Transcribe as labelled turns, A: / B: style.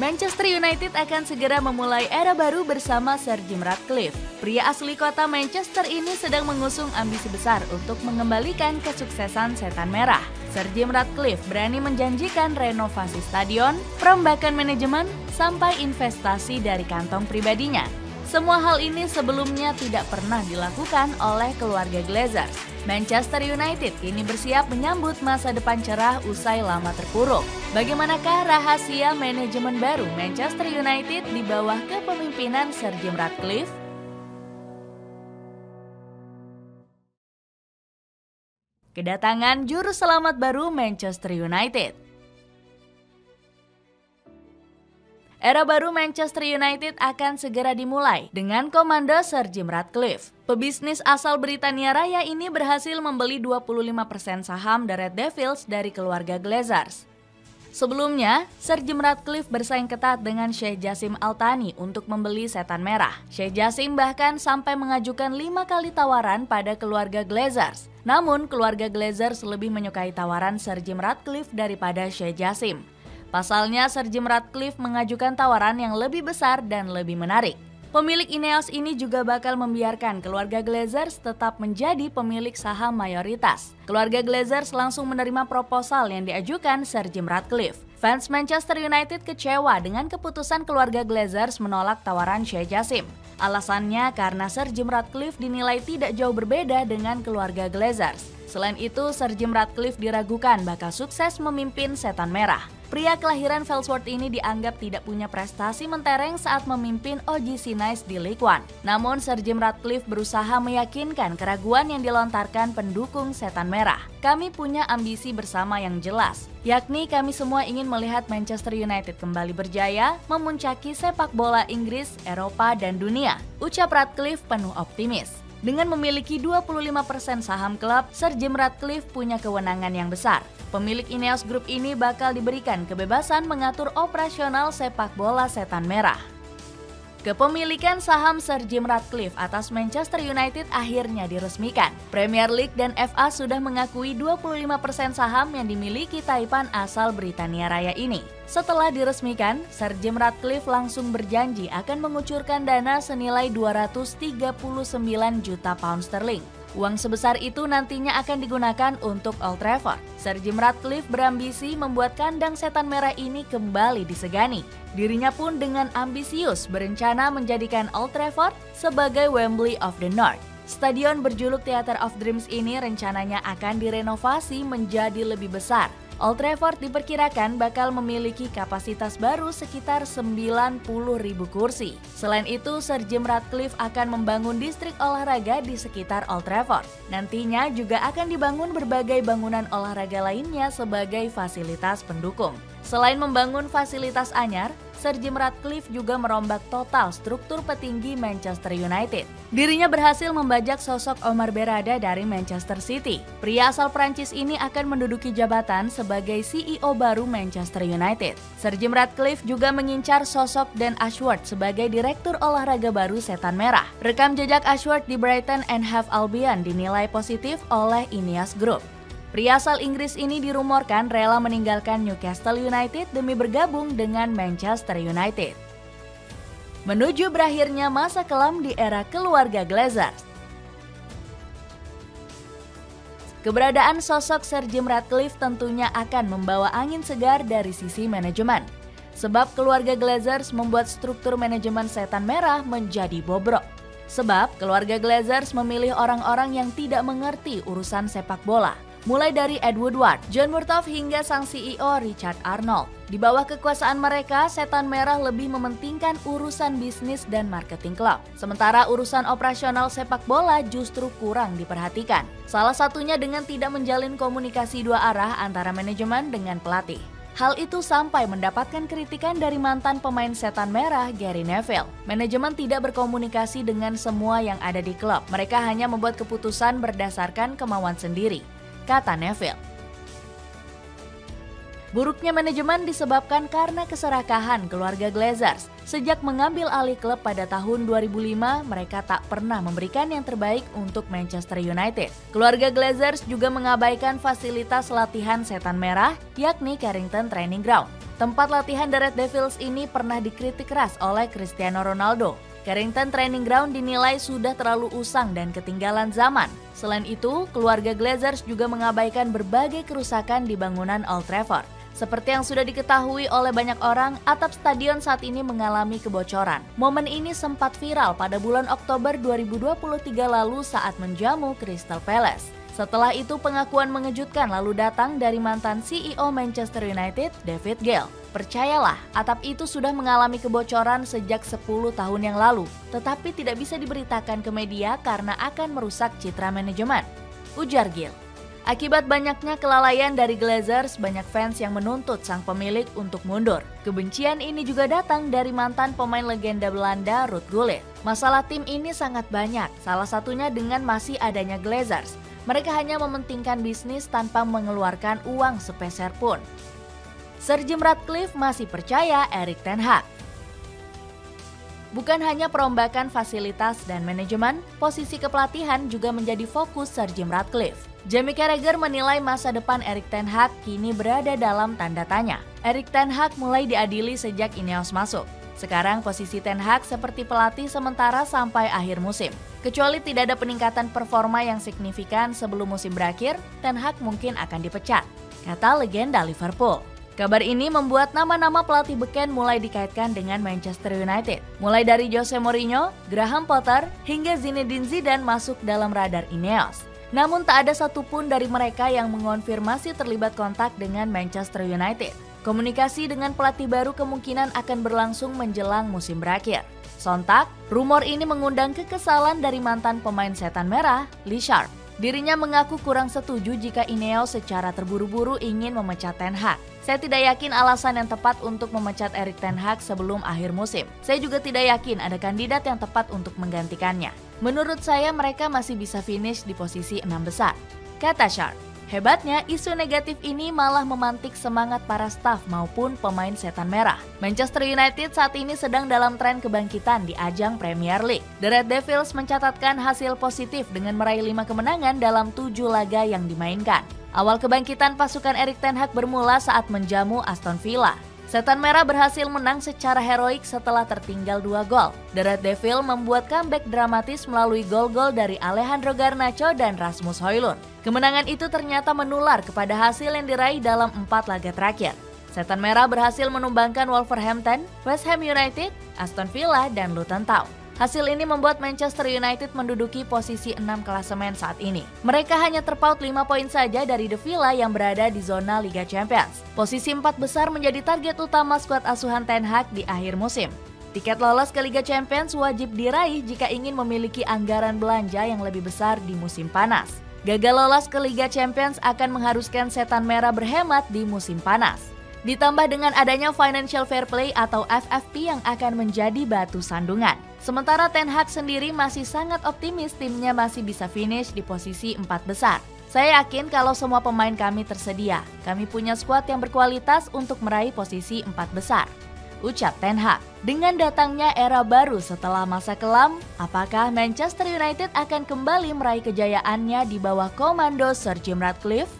A: Manchester United akan segera memulai era baru bersama Sir Jim Ratcliffe. Pria asli kota Manchester ini sedang mengusung ambisi besar untuk mengembalikan kesuksesan Setan Merah. Sir Jim Ratcliffe berani menjanjikan renovasi stadion, perombakan manajemen, sampai investasi dari kantong pribadinya. Semua hal ini sebelumnya tidak pernah dilakukan oleh keluarga Glazers. Manchester United kini bersiap menyambut masa depan cerah usai lama terpuruk. Bagaimanakah rahasia manajemen baru Manchester United di bawah kepemimpinan Sir Jim Ratcliffe? Kedatangan juru selamat baru Manchester United. Era baru Manchester United akan segera dimulai dengan komando Sir Jim Ratcliffe. Pebisnis asal Britania Raya ini berhasil membeli 25% saham The Red Devils dari keluarga Glazers. Sebelumnya, Sir Jim Ratcliffe bersaing ketat dengan Sheikh Jassim Al Thani untuk membeli Setan Merah. Sheikh Jassim bahkan sampai mengajukan 5 kali tawaran pada keluarga Glazers. Namun, keluarga Glazers lebih menyukai tawaran Sir Jim Ratcliffe daripada Sheikh Jassim. Pasalnya, Sir Jim Ratcliffe mengajukan tawaran yang lebih besar dan lebih menarik. Pemilik Ineos ini juga bakal membiarkan keluarga Glazers tetap menjadi pemilik saham mayoritas. Keluarga Glazers langsung menerima proposal yang diajukan Sir Jim Ratcliffe. Fans Manchester United kecewa dengan keputusan keluarga Glazers menolak tawaran Sheikh Jassim. Alasannya karena Sir Jim Ratcliffe dinilai tidak jauh berbeda dengan keluarga Glazers. Selain itu, Sir Jim Ratcliffe diragukan bakal sukses memimpin Setan Merah. Pria kelahiran Fellsworth ini dianggap tidak punya prestasi mentereng saat memimpin OGC Nice di League One. Namun Sir Jim Ratcliffe berusaha meyakinkan keraguan yang dilontarkan pendukung Setan Merah. Kami punya ambisi bersama yang jelas, yakni kami semua ingin melihat Manchester United kembali berjaya, memuncaki sepak bola Inggris, Eropa, dan dunia, ucap Ratcliffe penuh optimis. Dengan memiliki 25% saham klub, Sir Jim Ratcliffe punya kewenangan yang besar. Pemilik Ineos Group ini bakal diberikan kebebasan mengatur operasional sepak bola Setan Merah. Kepemilikan saham Sir Jim Ratcliffe atas Manchester United akhirnya diresmikan. Premier League dan FA sudah mengakui 25% saham yang dimiliki Taipan asal Britania Raya ini. Setelah diresmikan, Sir Jim Ratcliffe langsung berjanji akan mengucurkan dana senilai 239 juta pound sterling. Uang sebesar itu nantinya akan digunakan untuk Old Trafford. Sir Jim Ratcliffe berambisi membuat kandang Setan Merah ini kembali disegani. Dirinya pun dengan ambisius berencana menjadikan Old Trafford sebagai Wembley of the North. Stadion berjuluk Theatre of Dreams ini rencananya akan direnovasi menjadi lebih besar. Old Trafford diperkirakan bakal memiliki kapasitas baru sekitar 90.000 kursi. Selain itu, Sir Jim Ratcliffe akan membangun distrik olahraga di sekitar Old Trafford. Nantinya juga akan dibangun berbagai bangunan olahraga lainnya sebagai fasilitas pendukung. Selain membangun fasilitas anyar, Sir Jim Ratcliffe juga merombak total struktur petinggi Manchester United. Dirinya berhasil membajak sosok Omar Berrada dari Manchester City. Pria asal Prancis ini akan menduduki jabatan sebagai CEO baru Manchester United. Sir Jim Ratcliffe juga mengincar sosok Dan Ashworth sebagai direktur olahraga baru Setan Merah. Rekam jejak Ashworth di Brighton and Hove Albion dinilai positif oleh Ineos Group. Pria asal Inggris ini dirumorkan rela meninggalkan Newcastle United demi bergabung dengan Manchester United. Menuju berakhirnya masa kelam di era keluarga Glazers. Keberadaan sosok Sir Jim Ratcliffe tentunya akan membawa angin segar dari sisi manajemen. Sebab keluarga Glazers membuat struktur manajemen Setan Merah menjadi bobrok. Sebab keluarga Glazers memilih orang-orang yang tidak mengerti urusan sepak bola. Mulai dari Ed Woodward, John Murtough hingga sang CEO Richard Arnold. Di bawah kekuasaan mereka, Setan Merah lebih mementingkan urusan bisnis dan marketing klub. Sementara urusan operasional sepak bola justru kurang diperhatikan. Salah satunya dengan tidak menjalin komunikasi dua arah antara manajemen dengan pelatih. Hal itu sampai mendapatkan kritikan dari mantan pemain Setan Merah, Gary Neville. Manajemen tidak berkomunikasi dengan semua yang ada di klub. Mereka hanya membuat keputusan berdasarkan kemauan sendiri, kata Neville. Buruknya manajemen disebabkan karena keserakahan keluarga Glazers. Sejak mengambil alih klub pada tahun 2005, mereka tak pernah memberikan yang terbaik untuk Manchester United. Keluarga Glazers juga mengabaikan fasilitas latihan setan merah, yakni Carrington Training Ground. Tempat latihan The Red Devils ini pernah dikritik keras oleh Cristiano Ronaldo. Carrington Training Ground dinilai sudah terlalu usang dan ketinggalan zaman. Selain itu, keluarga Glazers juga mengabaikan berbagai kerusakan di bangunan Old Trafford. Seperti yang sudah diketahui oleh banyak orang, atap stadion saat ini mengalami kebocoran. Momen ini sempat viral pada bulan Oktober 2023 lalu saat menjamu Crystal Palace. Setelah itu pengakuan mengejutkan lalu datang dari mantan CEO Manchester United, David Gale. Percayalah, atap itu sudah mengalami kebocoran sejak 10 tahun yang lalu, tetapi tidak bisa diberitakan ke media karena akan merusak citra manajemen, ujar Gale. Akibat banyaknya kelalaian dari Glazers, banyak fans yang menuntut sang pemilik untuk mundur. Kebencian ini juga datang dari mantan pemain legenda Belanda, Ruud Gullit. Masalah tim ini sangat banyak, salah satunya dengan masih adanya Glazers. Mereka hanya mementingkan bisnis tanpa mengeluarkan uang sepeser pun. Sir Jim Ratcliffe masih percaya Erik ten Hag. Bukan hanya perombakan fasilitas dan manajemen, posisi kepelatihan juga menjadi fokus Sir Jim Ratcliffe. Jamie Carragher menilai masa depan Erik ten Hag kini berada dalam tanda tanya. Erik ten Hag mulai diadili sejak Ineos masuk. Sekarang posisi ten Hag seperti pelatih sementara sampai akhir musim. Kecuali tidak ada peningkatan performa yang signifikan sebelum musim berakhir, ten Hag mungkin akan dipecat, kata legenda Liverpool. Kabar ini membuat nama-nama pelatih beken mulai dikaitkan dengan Manchester United. Mulai dari Jose Mourinho, Graham Potter, hingga Zinedine Zidane masuk dalam radar Ineos. Namun tak ada satupun dari mereka yang mengonfirmasi terlibat kontak dengan Manchester United. Komunikasi dengan pelatih baru kemungkinan akan berlangsung menjelang musim berakhir. Sontak, rumor ini mengundang kekesalan dari mantan pemain setan merah, Lee Sharpe. Dirinya mengaku kurang setuju jika Ineos secara terburu-buru ingin memecat ten Hag. Saya tidak yakin alasan yang tepat untuk memecat Erik ten Hag sebelum akhir musim. Saya juga tidak yakin ada kandidat yang tepat untuk menggantikannya. Menurut saya mereka masih bisa finish di posisi 6 besar, kata Sharpe. Hebatnya, isu negatif ini malah memantik semangat para staf maupun pemain setan merah. Manchester United saat ini sedang dalam tren kebangkitan di ajang Premier League. The Red Devils mencatatkan hasil positif dengan meraih 5 kemenangan dalam 7 laga yang dimainkan. Awal kebangkitan pasukan Erik ten Hag bermula saat menjamu Aston Villa. Setan merah berhasil menang secara heroik setelah tertinggal 2 gol. The Red Devil membuat comeback dramatis melalui gol-gol dari Alejandro Garnacho dan Rasmus Højlund. Kemenangan itu ternyata menular kepada hasil yang diraih dalam 4 laga terakhir. Setan merah berhasil menumbangkan Wolverhampton, West Ham United, Aston Villa, dan Luton Town. Hasil ini membuat Manchester United menduduki posisi 6 klasemen saat ini. Mereka hanya terpaut 5 poin saja dari The Villa yang berada di zona Liga Champions. Posisi 4 besar menjadi target utama skuad asuhan ten Hag di akhir musim. Tiket lolos ke Liga Champions wajib diraih jika ingin memiliki anggaran belanja yang lebih besar di musim panas. Gagal lolos ke Liga Champions akan mengharuskan setan merah berhemat di musim panas. Ditambah dengan adanya Financial Fair Play atau FFP yang akan menjadi batu sandungan. Sementara ten Hag sendiri masih sangat optimis timnya masih bisa finish di posisi 4 besar. Saya yakin kalau semua pemain kami tersedia, kami punya skuad yang berkualitas untuk meraih posisi 4 besar, ucap ten Hag. Dengan datangnya era baru setelah masa kelam, apakah Manchester United akan kembali meraih kejayaannya di bawah komando Sir Jim Ratcliffe?